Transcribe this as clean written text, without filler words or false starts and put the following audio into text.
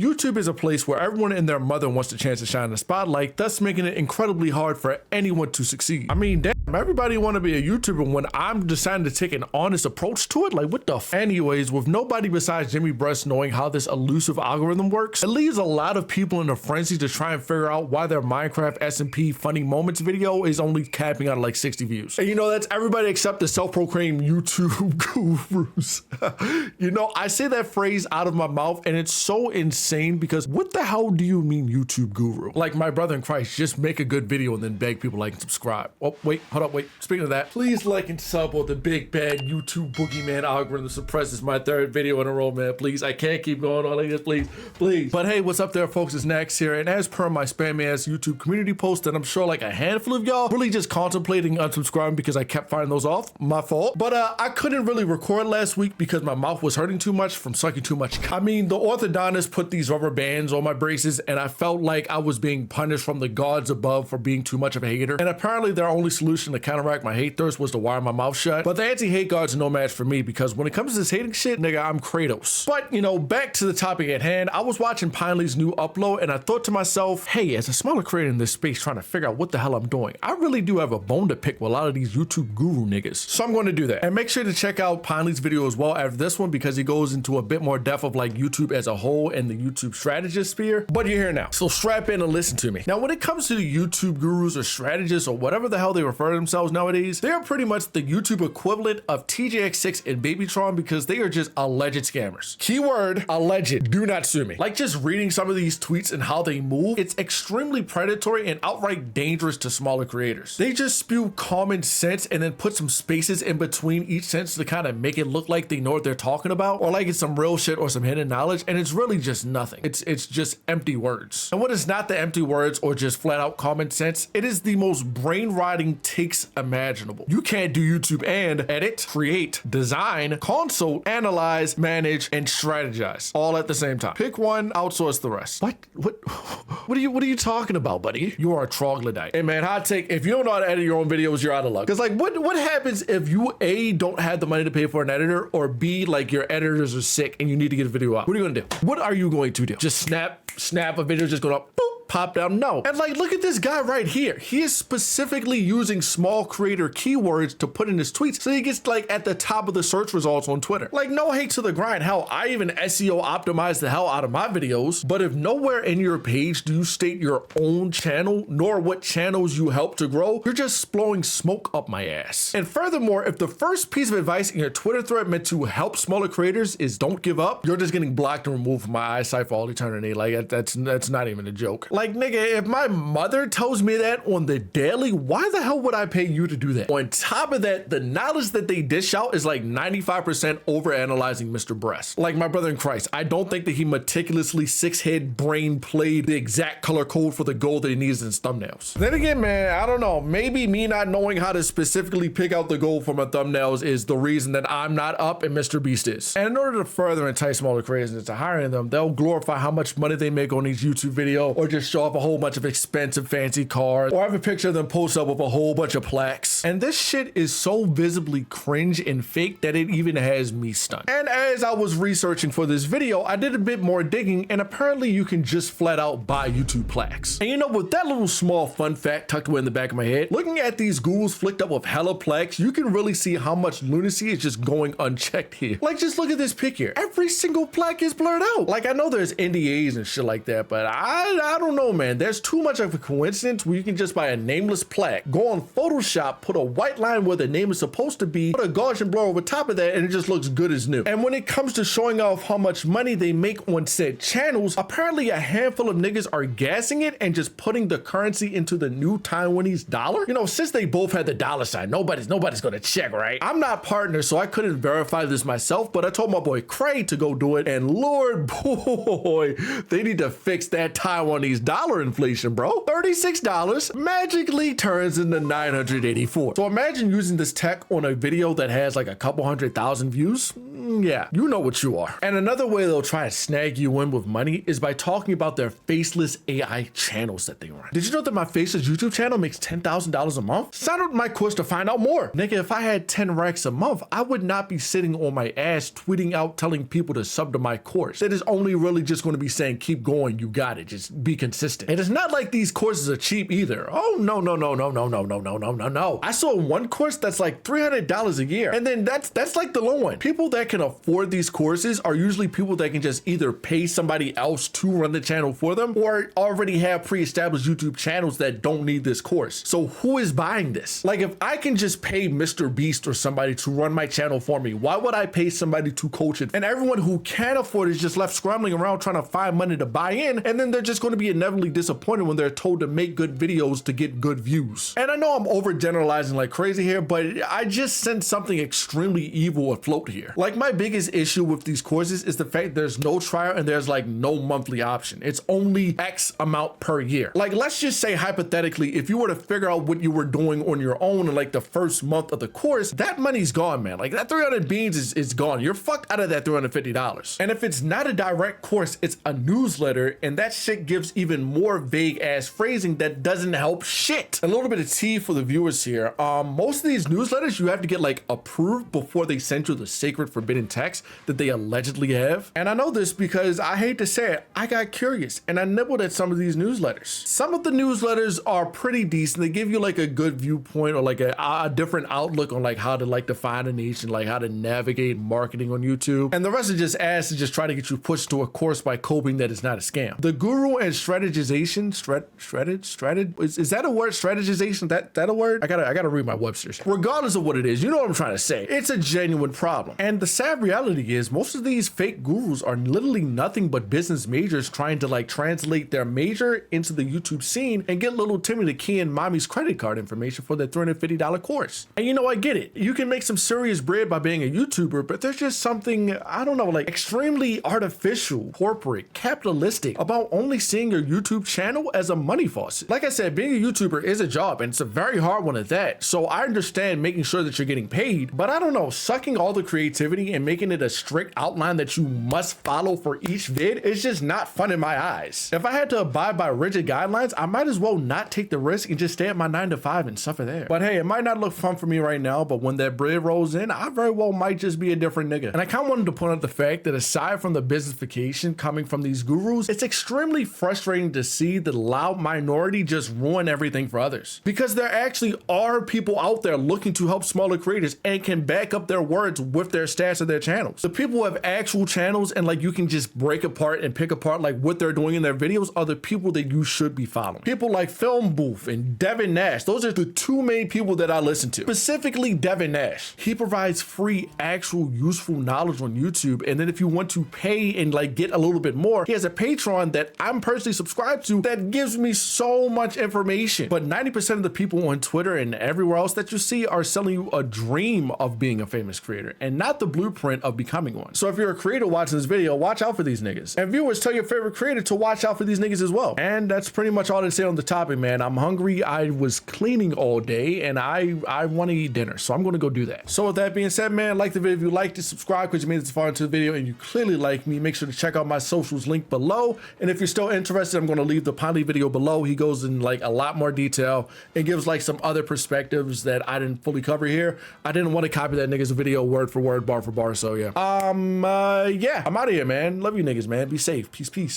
YouTube is a place where everyone and their mother wants the chance to shine in the spotlight, thus making it incredibly hard for anyone to succeed. I mean, damn, everybody want to be a YouTuber when I'm deciding to take an honest approach to it? Like, what the f? Anyways, with nobody besides Jimmy Breast knowing how this elusive algorithm works, it leaves a lot of people in a frenzy to try and figure out why their Minecraft SMP funny moments video is only capping out at like 60 views. And you know, that's everybody except the self-proclaimed YouTube gurus. You know, I say that phrase out of my mouth and it's so insane because what the hell do you mean YouTube guru? Like my brother in Christ, just make a good video and then beg people like and subscribe. Oh, wait, hold up, wait. Speaking of that, please like and sub or the big bad YouTube boogeyman algorithm suppresses my third video in a row, man. Please, I can't keep going on like this, please. But hey, what's up there, folks? It's Nax here. And as per my spammy ass YouTube community post that I'm sure like a handful of y'all really just contemplating unsubscribing because I kept firing those off. My fault. But I couldn't really record last week because my mouth was hurting too much from sucking too much. I mean, the orthodontist put these rubber bands on my braces and I felt like I was being punished from the gods above for being too much of a hater. And apparently their only solution to counteract my hate thirst was to wire my mouth shut. But the anti-hate gods are no match for me because when it comes to this hating shit, nigga, I'm Kratos. But you know, back to the topic at hand, I was watching Pinely's new upload and I thought to myself, hey, as a smaller creator in this space trying to figure out what the hell I'm doing, I really do have a bone to pick with a lot of these YouTube guru niggas. So I'm going to do that. And make sure to check out Pinely's video as well after this one because he goes into a bit more depth of like YouTube as a whole and the YouTube strategist sphere. But you're here now, so strap in and listen to me. Now, when it comes to the YouTube gurus or strategists or whatever the hell they refer to themselves nowadays, they are pretty much the YouTube equivalent of TJX6 and Babytron because they are just alleged scammers. Keyword alleged. Do not sue me. Like just reading some of these tweets and how they move, it's extremely predatory and outright dangerous to smaller creators. They just spew common sense and then put some spaces in between each sentence to kind of make it look like they know what they're talking about or like it's some real shit or some hidden knowledge, and it's really just nothing. It's just empty words. And what is not the empty words or just flat out common sense, it is the most brain rotting takes imaginable. You can't do YouTube and edit, create, design, consult, analyze, manage, and strategize all at the same time. Pick one, outsource the rest. What are you talking about, buddy? You are a troglodyte. Hey man, hot take, if you don't know how to edit your own videos, you're out of luck. Because like what happens if you A, don't have the money to pay for an editor, or B, like your editors are sick and you need to get a video out? What are you gonna do? What are you going to do? Just snap a video, just go up, boop, pop down? No. And like, look at this guy right here. He is specifically using small creator keywords to put in his tweets so he gets like at the top of the search results on Twitter. Like, no hate to the grind. Hell, I even SEO optimize the hell out of my videos, but if nowhere in your page do you state your own channel nor what channels you help to grow, you're just blowing smoke up my ass. And furthermore, if the first piece of advice in your Twitter thread meant to help smaller creators is don't give up, you're just getting blocked and removed from my eyesight for all eternity. Like that's not even a joke. Like, nigga, if my mother tells me that on the daily, why the hell would I pay you to do that? On top of that, the knowledge that they dish out is like 95% overanalyzing Mr. Breast. Like my brother in Christ, I don't think that he meticulously six-head brain played the exact color code for the gold that he needs in his thumbnails. Then again, man, I don't know. Maybe me not knowing how to specifically pick out the gold for my thumbnails is the reason that I'm not up and Mr. Beast is. And in order to further entice smaller creators into hiring them, they'll glorify how much money they make on each YouTube video or just show off a whole bunch of expensive fancy cars or have a picture of them post up with a whole bunch of plaques. And this shit is so visibly cringe and fake that it even has me stunned. And as I was researching for this video, I did a bit more digging and apparently you can just flat out buy YouTube plaques. And you know, with that little small fun fact tucked away in the back of my head, looking at these ghouls flicked up with hella plaques, you can really see how much lunacy is just going unchecked here. Like, just look at this pic here. Every single plaque is blurred out. Like, I know there's NDAs and shit like that, but I don't know, man. There's too much of a coincidence where you can just buy a nameless plaque, go on Photoshop, put a white line where the name is supposed to be, put a Gaussian blur over top of that, and it just looks good as new. And when it comes to showing off how much money they make on said channels, apparently a handful of niggas are gassing it and just putting the currency into the new Taiwanese dollar. You know, since they both had the dollar sign, nobody's gonna check, right? I'm not partner, so I couldn't verify this myself, but I told my boy Cray to go do it, and Lord boy, they need to fix that Taiwanese dollar inflation, bro. $36 magically turns into 984. So imagine using this tech on a video that has like a couple 100,000 views. Yeah, you know what you are. And another way they'll try to snag you in with money is by talking about their faceless AI channels that they run. Did you know that my faceless YouTube channel makes $10,000 a month? Sign up my course to find out more. Nigga, if I had 10 racks a month, I would not be sitting on my ass tweeting out telling people to sub to my course. That is only really just going to be saying, keep going, you got it, just be consistent. And it's not like these courses are cheap either. Oh, no. I saw one course that's like $300 a year. And then that's like the low one. People that can afford these courses are usually people that can just either pay somebody else to run the channel for them or already have pre-established YouTube channels that don't need this course. So who is buying this? Like if I can just pay Mr. Beast or somebody to run my channel for me, why would I pay somebody to coach it? And everyone who can afford it is just left scrambling around trying to find money to buy in, and then they're just going to be inevitably disappointed when they're told to make good videos to get good views. And I know I'm overgeneralizing like crazy here, but I just sense something extremely evil afloat here. Like my biggest issue with these courses is the fact there's no trial and there's like no monthly option. It's only X amount per year. Like let's just say hypothetically, if you were to figure out what you were doing on your own in like the first month of the course, that money's gone, man. Like that 300 beans is gone. You're fucked out of that $350. And if it's not a direct course, it's a newsletter, and that shit gives even more vague ass phrasing that doesn't help shit. A little bit of tea for the viewers here. Most of these newsletters you have to get like approved before they send you the sacred forbidden text that they allegedly have. And I know this because I hate to say it, I got curious and I nibbled at some of these newsletters. Some of the newsletters are pretty decent. They give you like a good viewpoint or like a different outlook on like how to like define a niche and like how to navigate marketing on YouTube. And the rest are just ads to just try to get you pushed to a course by coping that it's not a scam. The Guru and Strategization, is that a word? Strategization, that a word? I gotta read my Webster's. Regardless of what it is, you know what I'm trying to say. It's a genuine problem. And the sad reality is most of these fake gurus are literally nothing but business majors trying to like translate their major into the YouTube scene and get little Timmy to key in mommy's credit card information for their $350 course. And you know, I get it. You can make some serious bread by being a YouTuber, but there's just something, I don't know, like extremely artificial, corporate, capitalistic about only seeing your YouTube channel as a money faucet. Like I said, being a YouTuber is a job and it's a very hard one at that. So I understand making sure that you're getting paid, but I don't know, sucking all the creativity and making it a strict outline that you must follow for each vid is just not fun in my eyes. If I had to abide by rigid guidelines, I might as well not take the risk and just stay at my 9 to 5 and suffer there. But hey, it might not look fun for me right now, but when that bread rolls in, I very well might just be a different nigga. And I kind of wanted to point out the fact that aside from the businessification coming from these gurus, it's extremely frustrating to see the loud minority just ruin everything for others. Because there actually are people out there looking to help smaller creators and can back up their words with their stats of their channels. The people who have actual channels and like you can just break apart and pick apart like what they're doing in their videos are the people that you should be following. People like Film Booth and Devin Nash. Those are the two main people that I listen to. Specifically Devin Nash. He provides free, actual, useful knowledge on YouTube. And then if you want to pay and like get a little bit more, he has a Patreon that I'm personally subscribed to that gives me so much information. But 90% of the people on Twitter and everywhere else that you see are selling you a dream of being a famous creator and not the blueprint of becoming one. So if you're a creator watching this video, watch out for these niggas. And viewers, tell your favorite creator to watch out for these niggas as well. And that's pretty much all to say on the topic, man. I'm hungry. I was cleaning all day and I want to eat dinner. So I'm going to go do that. So with that being said, man, like the video if you liked it, subscribe because you made it this far into the video and you clearly like me. Make sure to check out my socials link below. And if you're still interested, I'm going to leave the Ponley video below. He goes in like a lot more detail and gives like some other perspectives that I didn't fully cover here. I didn't want to copy that nigga's video word for word, bar for bar. So yeah. Yeah, I'm out of here, man. Love you niggas, man. Be safe. Peace, peace.